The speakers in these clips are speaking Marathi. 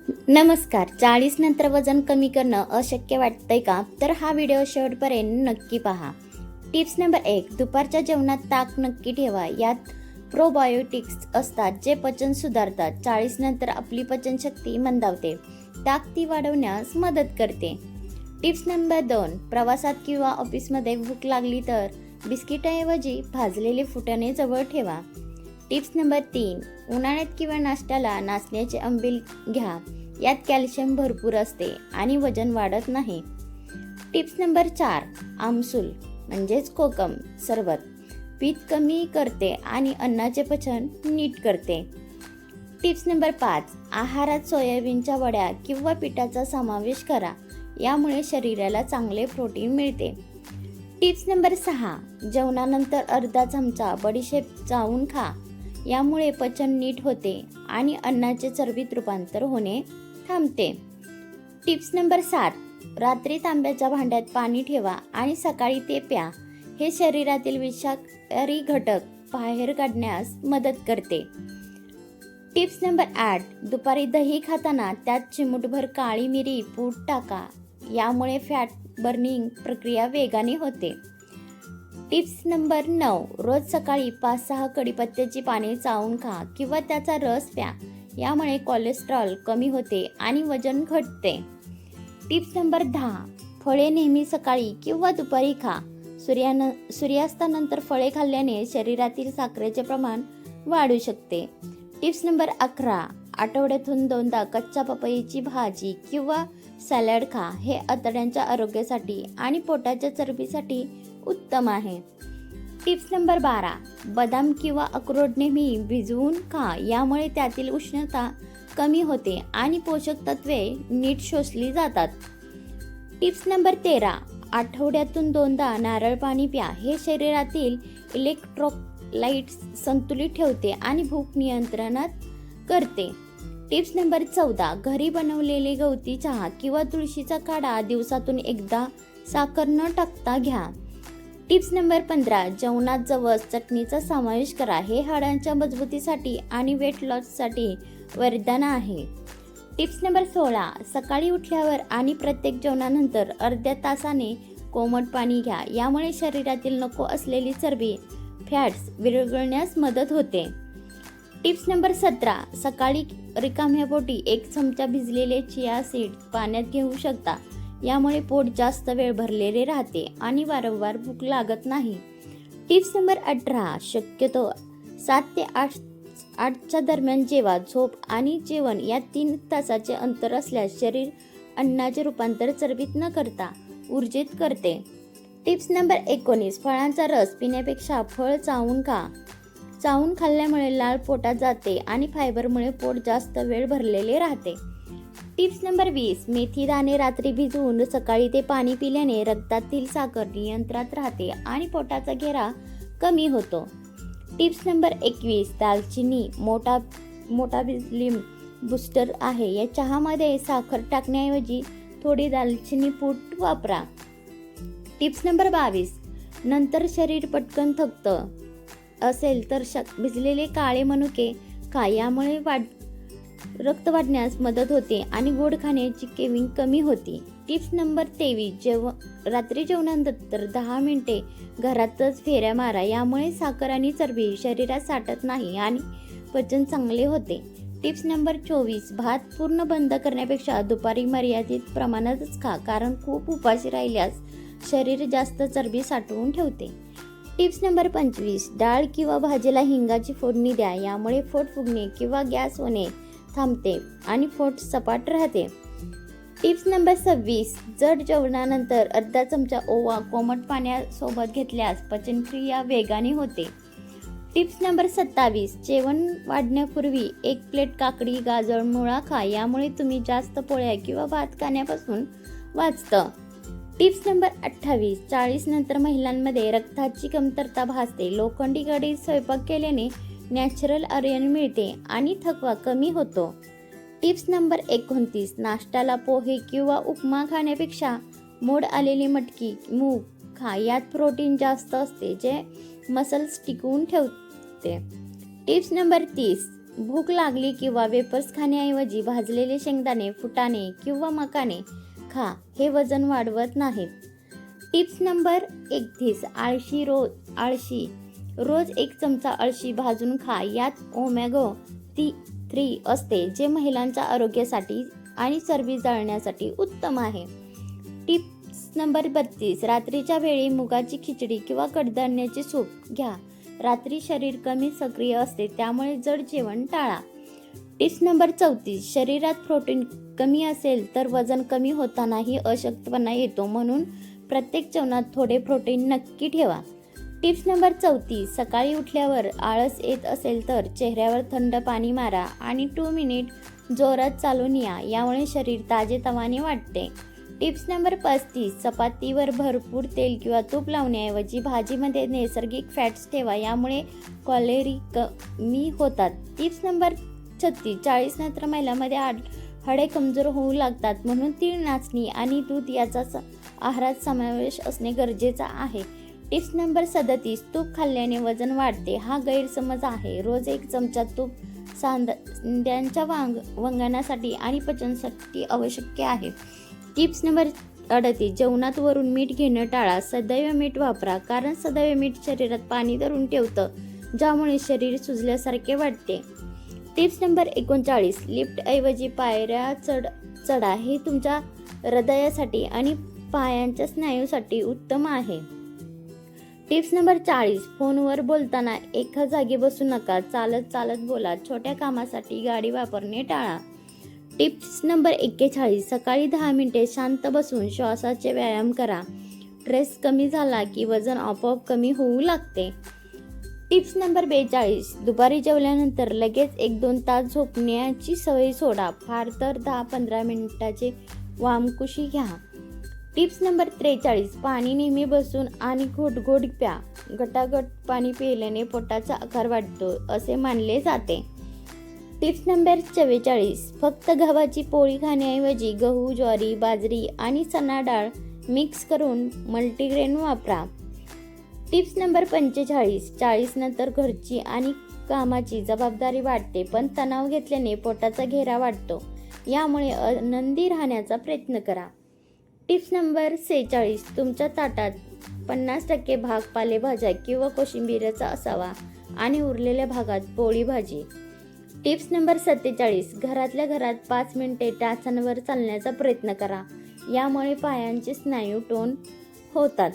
नमस्कार. 40 नंतर वजन कमी करणं अशक्य वाटतंय का? तर हा व्हिडिओ शेवटपर्यंत नक्की पहा. Tips number 1. दुपारच्या जेवणात ताक नक्की ठेवा. यात प्रोबायोटिक्स असतात जे पचन सुधारतात. 40 नंतर आपली पचनशक्ती मंदावते. ताक ती वाढवण्यास मदत करते. Tips number 2. प्रवासात किंवा ऑफिसमध्ये भूक लागली तर बिस्किटाऐवजी भाजलेले फुटाणे जवळ ठेवा. Tips number 3. उन्हाळ्यात किंवा नाश्त्याला नाचण्याचे आंबील घ्या. यात कॅल्शियम भरपूर असते आणि वजन वाढत नाही. Tips number 4. आमसूल म्हणजेच कोकम सरबत पित्त कमी करते आणि अन्नाचे पचन नीट करते. Tips number 5. आहारात सोयाबीनच्या वड्या किंवा पिठाचा समावेश करा. यामुळे शरीराला चांगले प्रोटीन मिळते. Tips number 6. जेवणानंतर अर्धा चमचा बडीशेप चावून खा. यामुळे पचन नीट होते आणि अन्नाचे चरबीत रूपांतर होणे थांबते. Tips number 7. रात्री तांब्याच्या भांड्यात पाणी ठेवा आणि सकाळी ते प्या. हे शरीरातील विषारी घटक बाहेर काढण्यास मदत करते. Tips number 8. दुपारी दही खाताना त्यात चिमूटभर काळी मिरी पूड टाका. यामुळे फॅट बर्निंग प्रक्रिया वेगाने होते. Tips number 9. रोज सकाळी 5-6 कढीपत्त्याची पाने चावून खा किंवा त्याचा रस प्या. यामुळे कोलेस्ट्रॉल कमी होते आणि वजन घटते. Tips number 10. फळे नेहमी सकाळी किंवा दुपारी खा. सूर्यास्तानंतर फळे खाल्ल्याने शरीरातील साखरेचे प्रमाण वाढू शकते. Tips number 11. आठवड्यातून 2दा कच्च्या पपईची भाजी किंवा सॅलड खा. हे आतड्यांच्या आरोग्यासाठी आणि पोटाच्या चरबीसाठी उत्तम आहे. Tips number 12. बदाम किंवा अक्रोड नेहमी भिजवून खा. यामुळे त्यातील उष्णता कमी होते आणि पोषक तत्वे नीट शोषली जातात. Tips number 13. आठवड्यातून 2दा नारळ पाणी प्या. हे शरीरातील इलेक्ट्रोलाइट्स संतुलित ठेवते आणि भूक नियंत्रणात करते. Tips number 14. घरी बनवलेले गवती चहा किंवा तुळशीचा काढा दिवसातून एकदा साखर न टाकता घ्या. Tips number 15. जेवणात जवस चटणीचा समावेश करा. हे हाडांच्या मजबूतीसाठी आणि वेट लॉससाठी वरदान आहे. Tips number 16. सकाळी उठल्यावर आणि प्रत्येक जेवणानंतर अर्ध्या तासाने कोमट पाणी घ्या. यामुळे शरीरातील नको असलेली चरबी फॅट्स विरघळण्यास मदत होते. Tips number 17. सकाळी रिकाम्या पोटी 1 चमचा भिजलेले चिया सीड्स पाण्यात घेऊ शकता. यामुळे पोट जास्त वेळ भरलेले राहते आणि वारंवार भूक लागत नाही. Tips number 18. शक्यतो 7 ते 8च्या दरम्यान जेवा. झोप आणि जेवण यात 3 तासाचे अंतर असल्यास शरीर अन्नाचे रूपांतर चरबीत न करता ऊर्जित करते. Tips number 19. फळांचा रस पिण्यापेक्षा फळ चावून खा. चावून खाल्ल्यामुळे लाळ पोटात जाते आणि फायबरमुळे पोट जास्त वेळ भरलेले राहते. Tips number 20. मेथी दाणे रात्री भिजवून सकाळी ते पाणी पिल्याने रक्तातील साखर नियंत्रणात राहते आणि पोटाचा घेरा कमी होतो. Tips number 21. दालचिनी मोटाबॉलिझम बूस्टर आहे. या चहामध्ये साखर टाकण्याऐवजी थोडी दालचिनी पूड वापरा. Tips number 22. नंतर शरीर पटकन थकतं असेल तर भिजलेले काळे मनुके खा. यामुळे रक्त वाढण्यास मदत होते आणि गोड खाण्याची क्रेव्हिंग कमी होते. Tips number 23. रात्री जेवणानंतर 10 मिनिटे घरातच फेऱ्या मारा. यामुळे साखर आणि चरबी शरीरात साठत नाही आणि पचन चांगले होते. Tips number 24. भात पूर्ण बंद करण्यापेक्षा दुपारी मर्यादित प्रमाणातच खा. कारण खूप उपाशी राहिल्यास शरीर जास्त चरबी साठवून ठेवते. Tips number 25. डाळ किंवा भाजीला हिंगाची फोडणी द्या. यामुळे पोट फुगणे किंवा गॅस होणे थांबते आणि पोट सपाट राहते. Tips number 26. जड जेवणानंतर अर्धा चमचा ओवा कोमट पाण्यासोबत घेतल्यास पचनक्रिया वेगाने होते. Tips number 27. जेवण वाढण्यापूर्वी 1 प्लेट काकडी गाजर मुळा खा. यामुळे तुम्ही जास्त पोळ्या किंवा भात खाण्यापासून वाचतं. Tips number 28. 40 नंतर महिलांमध्ये रक्ताची कमतरता भासते. लोखंडी कढईत स्वयंपाक केल्याने नॅचरल आयर्न मिळते आणि थकवा कमी होतो. Tips number 29. नाश्त्याला पोहे किंवा उपमा खाण्यापेक्षा मोड आलेली मटकी मूग खा. यात प्रोटीन जास्त असते जे मसल्स टिकवून ठेवते. Tips number 30. भूक लागली किंवा वेपर्स खाण्याऐवजी भाजलेले शेंगदाणे, फुटाणे किंवा मकाने खा. हे वजन वाढवत नाहीत. Tips number 31. आळशी रोज 1 चमचा अळशी भाजून खा. यात ओमेगा 3 असते, जे महिलांच्या आरोग्यासाठी आणि चरबी जाळण्यासाठी उत्तम आहे. Tips number 32. रात्रीच्या वेळी मुगाची खिचडी किंवा कडधान्याचे सूप घ्या. रात्री शरीर कमी सक्रिय असते, त्यामुळे जड जेवण टाळा. Tips number 34. शरीरात प्रोटीन कमी असेल तर वजन कमी होतानाही अशक्तपणा येतो, म्हणून प्रत्येक जेवणात थोडे प्रोटीन नक्की ठेवा. Tips number 34. सकाळी उठल्यावर आळस येत असेल तर चेहऱ्यावर थंड पाणी मारा आणि 2 मिनिट जोरात चालून या. यामुळे शरीर ताजेतवाने वाटते. Tips number 35. चपातीवर भरपूर तेल किंवा तूप लावण्याऐवजी भाजीमध्ये नैसर्गिक फॅट्स ठेवा. यामुळे कॅलरी कमी होतात. Tips number 36. 40 नंतर महिलांमध्ये हाडे कमजोर होऊ लागतात, म्हणून तीळ, नाचणी आणि दूध याचा आहारात समावेश असणे गरजेचे आहे. Tips number 37. तूप खाल्ल्याने वजन वाढते. हा गैरसमज आहे. रोज 1 चमचा तूप सांध्यांच्या वंगणासाठी आणि पचनासाठी आवश्यक आहे. Tips number 38. जेवणात वरून मीठ घेणं टाळा. सदैव मीठ वापरा, कारण सदैव मीठ शरीरात पाणी धरून ठेवतं, ज्यामुळे शरीर सुजल्यासारखे वाटते. Tips number 39. लिफ्टऐवजी पायऱ्या चढा. हे तुमच्या हृदयासाठी आणि पायांच्या स्नायूसाठी उत्तम आहे. Tips number 40. फोनवर बोलताना एका जागी बसू नका. चालत बोला. छोट्या कामासाठी गाडी वापरणे टाळा. Tips number 41. सकाळी 10 मिनिटे शांत बसून श्वासाचे व्यायाम करा. स्ट्रेस कमी झाला की वजन आपोआप कमी होऊ लागते. Tips number 42. दुपारी जेवल्यानंतर लगेच 1-2 तास झोपण्याची सवय सोडा. फार तर 10-15 मिनिटाचे वामकुक्षी घ्या. Tips number 43. पाणी नेहमी बसून आणि घोट प्या. गटागट पाणी पिल्याने पोटाचा आकार वाढतो असे मानले जाते. Tips number 44. फक्त गव्हाची पोळी खाण्याऐवजी गहू, ज्वारी, बाजरी आणि चणा डाळ मिक्स करून मल्टीग्रेन वापरा. Tips number 45. 40 नंतर घरची आणि कामाची जबाबदारी वाढते, पण तणाव घेतल्याने पोटाचा घेरा वाढतो. यामुळे आनंदी राहण्याचा प्रयत्न करा. Tips number 46. तुमच्या ताटात 50% भाग पालेभाज्या किंवा कोशिंबीरचा असावा आणि उरलेल्या भागात पोळी भाजी. Tips number 47. घरातल्या घरात 5 मिनिटे टाचांवर चालण्याचा प्रयत्न करा. यामुळे पायांचे स्नायू टोन होतात.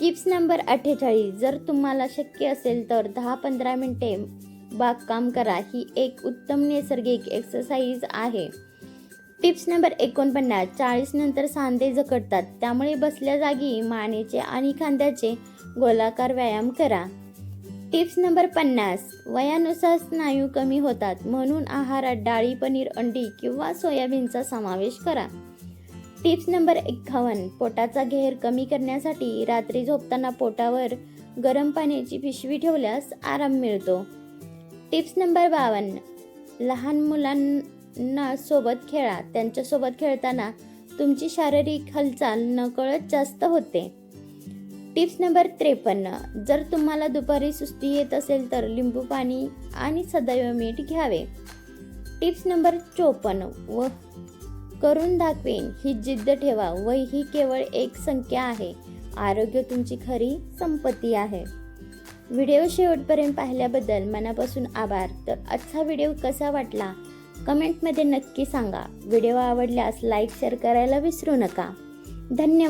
Tips number 48. जर तुम्हाला शक्य असेल तर 10-15 मिनिटे बागकाम करा. ही एक उत्तम नैसर्गिक एक्सरसाइज आहे. Tips number 49. 40 नंतर सांधे जखडतात, त्यामुळे बसल्या जागी मानेचे आणि खांद्याचे गोलाकार व्यायाम करा. Tips number 50. वयानुसार स्नायू कमी होतात, म्हणून आहारात डाळी, पनीर, अंडी किंवा सोयाबीनचा समावेश करा. Tips number 51. पोटाचा घेर कमी करण्यासाठी रात्री झोपताना पोटावर गरम पाण्याची पिशवी ठेवल्यास आराम मिळतो. Tips number 52. लहान मुलांना सोबत खेळा. त्यांच्यासोबत खेळताना तुमची शारीरिक हालचाल नकळत जास्त होते. Tips number 53. जर तुम्हाला दुपारी सुस्ती येत असेल तर लिंबू पाणी आणि सदैव मीठ घ्यावे. Tips number 54. करून दाखवेन ही जिद्द ठेवा. वय ही केवळ एक संख्या आहे. आरोग्य तुमची खरी संपत्ती आहे. व्हिडिओ शेवटपर्यंत पाहिल्याबद्दल मनापासून आभार. तर आजचा व्हिडिओ कसा वाटला कमेंटमध्ये नक्की सांगा. व्हिडिओ आवडल्यास लाईक शेअर करायला विसरू नका. धन्यवाद.